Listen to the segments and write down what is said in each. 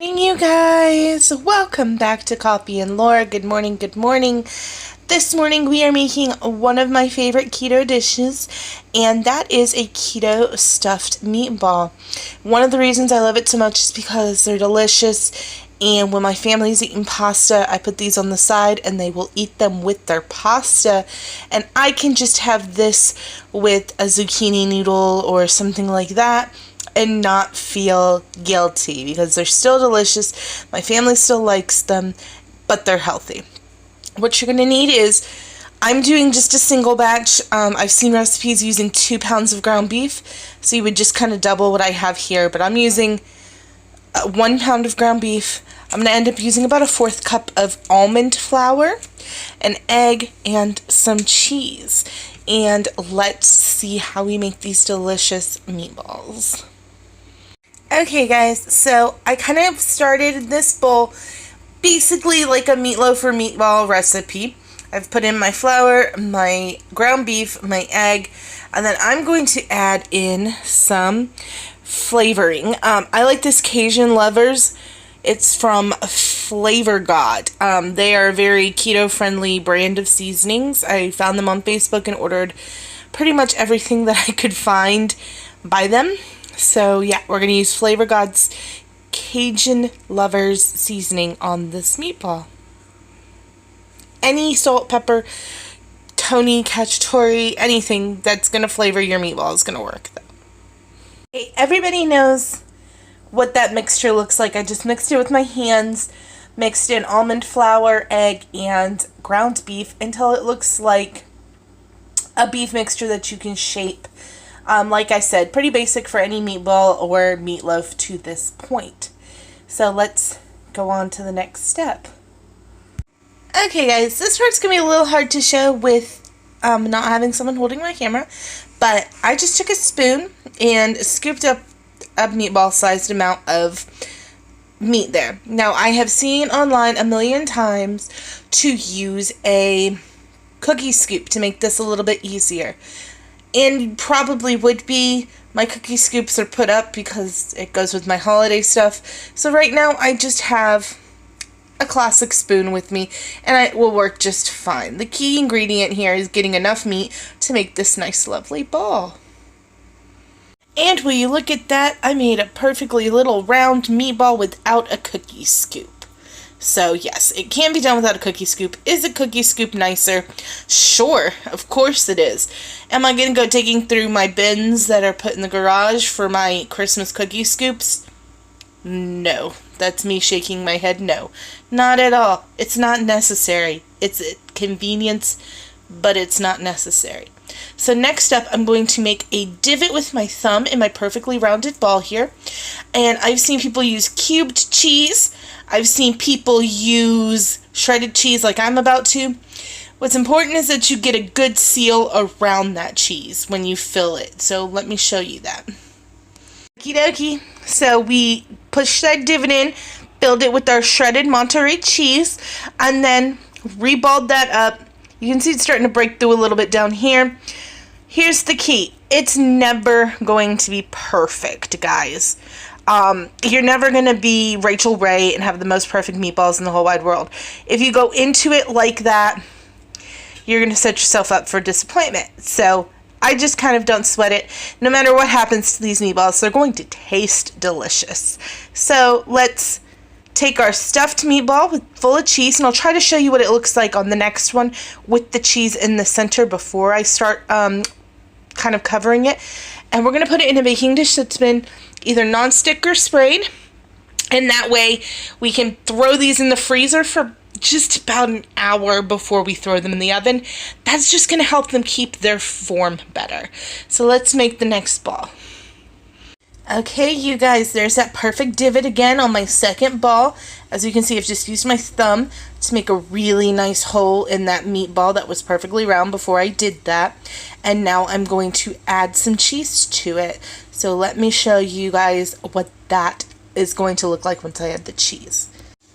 You guys, welcome back to Coffee and Laura. Good morning, good morning. This morning we are making one of my favorite keto dishes, and that is a keto stuffed meatball. One of the reasons I love it so much is because they're delicious, and when my family's eating pasta, I put these on the side and they will eat them with their pasta, and I can just have this with a zucchini noodle or something like that and not feel guilty because they're still delicious. My family still likes them, but they're healthy. What you're going to need is, I'm doing just a single batch. I've seen recipes using 2 pounds of ground beef, so you would just kind of double what I have here, but I'm using 1 pound of ground beef. I'm going to end up using about a 1/4 cup of almond flour, an egg, and some cheese. And let's see how we make these delicious meatballs. Okay guys, so I kind of started this bowl basically like a meatloaf or meatball recipe. I've put in my flour, my ground beef, my egg, and then I'm going to add in some flavoring. I like this Cajun Lovers. It's from Flavor God. They are a very keto-friendly brand of seasonings. I found them on Facebook and ordered pretty much everything that I could find by them. So yeah, we're going to use Flavor God's Cajun Lovers seasoning on this meatball. Any salt, pepper, Tony, cacciatore, anything that's going to flavor your meatball is going to work though. Okay, everybody knows what that mixture looks like. I just mixed it with my hands, mixed in almond flour, egg, and ground beef until it looks like a beef mixture that you can shape. Like I said, pretty basic for any meatball or meatloaf to this point. So let's go on to the next step. Okay guys, this part's going to be a little hard to show with not having someone holding my camera, but I just took a spoon and scooped up a meatball-sized amount of meat there. Now, I have seen online a million times to use a cookie scoop to make this a little bit easier. And probably would be. My cookie scoops are put up because it goes with my holiday stuff. So right now I just have a classic spoon with me and it will work just fine. The key ingredient here is getting enough meat to make this nice lovely ball. And will you look at that, I made a perfectly little round meatball without a cookie scoop. So yes, it can be done without a cookie scoop. Is a cookie scoop nicer? Sure, of course it is. Am I going to go digging through my bins that are put in the garage for my Christmas cookie scoops? No. That's me shaking my head no. Not at all. It's not necessary. It's a convenience, but it's not necessary. So next up, I'm going to make a divot with my thumb in my perfectly rounded ball here. And I've seen people use cubed cheese. I've seen people use shredded cheese like I'm about to. What's important is that you get a good seal around that cheese when you fill it. So let me show you that. Okie dokie. So we push that divot in, filled it with our shredded Monterey cheese, and then reballed that up. You can see it's starting to break through a little bit down here. Here's the key. It's never going to be perfect, guys. You're never going to be Rachel Ray and have the most perfect meatballs in the whole wide world. If you go into it like that, you're going to set yourself up for disappointment. So I just kind of don't sweat it. No matter what happens to these meatballs, they're going to taste delicious. So let's take our stuffed meatball full of cheese, and I'll try to show you what it looks like on the next one with the cheese in the center before I start kind of covering it. And we're going to put it in a baking dish that's been either non-stick or sprayed, and that way we can throw these in the freezer for just about an hour before we throw them in the oven. That's just going to help them keep their form better. So let's make the next ball. Okay, you guys, there's that perfect divot again on my second ball. As you can see, I've just used my thumb to make a really nice hole in that meatball that was perfectly round before I did that. And now I'm going to add some cheese to it. So let me show you guys what that is going to look like once I add the cheese.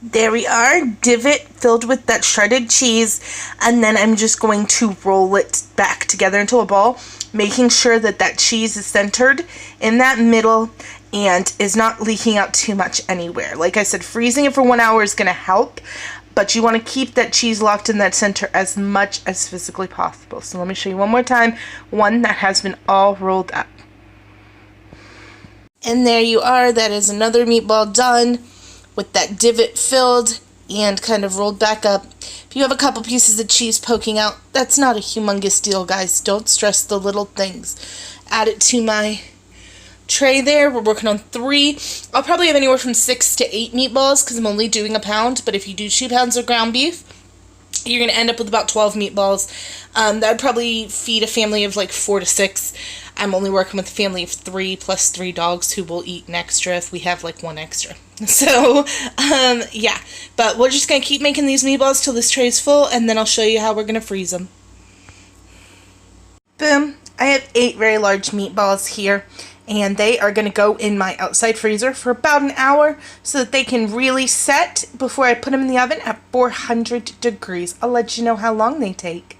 There we are, divot filled with that shredded cheese, and then I'm just going to roll it back together into a ball, making sure that that cheese is centered in that middle and is not leaking out too much anywhere. Like I said, freezing it for 1 hour is going to help, but you want to keep that cheese locked in that center as much as physically possible. So let me show you one more time, one that has been all rolled up. And there you are, that is another meatball done with that divot filled and kind of rolled back up. If you have a couple pieces of cheese poking out, that's not a humongous deal, guys. Don't stress the little things. Add it to my tray there. We're working on 3. I'll probably have anywhere from 6 to 8 meatballs because I'm only doing a pound, but if you do 2 pounds of ground beef, you're going to end up with about 12 meatballs. That would probably feed a family of like 4 to 6. I'm only working with a family of 3 plus 3 dogs who will eat an extra if we have like 1 extra. So, yeah. But we're just going to keep making these meatballs till this tray is full, and then I'll show you how we're going to freeze them. Boom. I have 8 very large meatballs here, and they are going to go in my outside freezer for about an hour so that they can really set before I put them in the oven at 400 degrees. I'll let you know how long they take.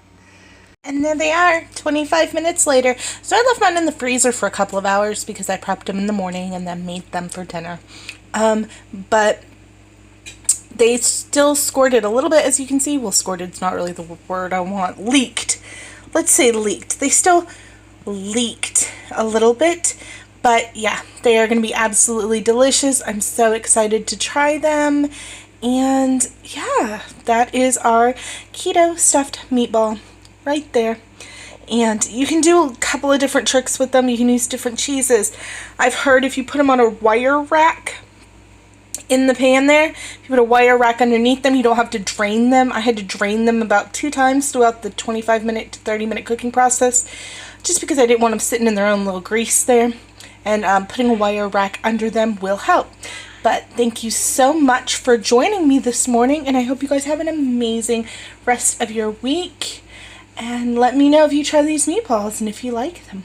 And there they are, 25 minutes later. So I left mine in the freezer for a couple of hours because I prepped them in the morning and then made them for dinner. But they still squirted a little bit, as you can see. Well, squirted's not really the word I want. Leaked. Let's say leaked. They still leaked a little bit. But yeah, they are going to be absolutely delicious. I'm so excited to try them. And yeah, that is our keto stuffed meatball right there. And you can do a couple of different tricks with them. You can use different cheeses. I've heard if you put them on a wire rack in the pan there, if you put a wire rack underneath them, you don't have to drain them. I had to drain them about 2 times throughout the 25-minute to 30-minute cooking process, just because I didn't want them sitting in their own little grease there. And putting a wire rack under them will help. But thank you so much for joining me this morning, and I hope you guys have an amazing rest of your week. And let me know if you try these meatballs and if you like them.